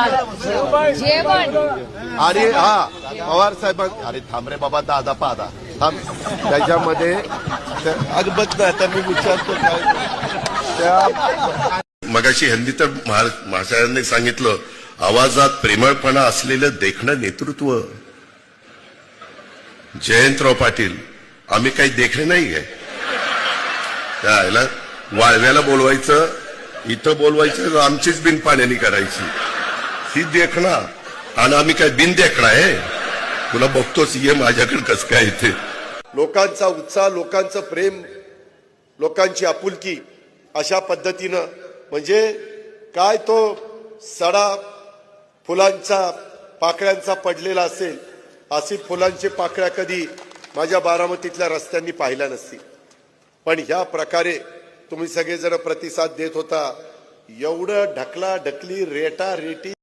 जेवण आणि पवार साहेब अरे थांब रे बाबा दादा पादा थांब त्याच्यामध्ये अगं बघ ना आता मी विचारतो त्या मगाशी हिंदी तर महाशयांनी सांगितलं आवाजात प्रेमळपणा असलेलं देखणं नेतृत्व. जयंतराव पाटील आम्ही काही देखणे नाही आहे. त्याला वाळव्याला बोलवायचं इथं बोलवायचं आमचीच बिन पाण्यानी करायची ही देखणा आणि आम्ही काय बिन देखणा आहे. तुला बघतोच ये माझ्याकडे कसं काय इथे. लोकांचा उत्साह लोकांचं प्रेम लोकांची आपुलकी अशा पद्धतीनं म्हणजे काय तो सडा फुलांचा पाकळ्यांचा पडलेला असेल अशी फुलांची पाकळ्या कधी माझ्या बारामतीतल्या रस्त्यांनी पाहिल्या नसतील. पण ह्या प्रकारे तुम्ही सगळेजण प्रतिसाद देत होता. एवढं ढकला ढकली रेटा रेटी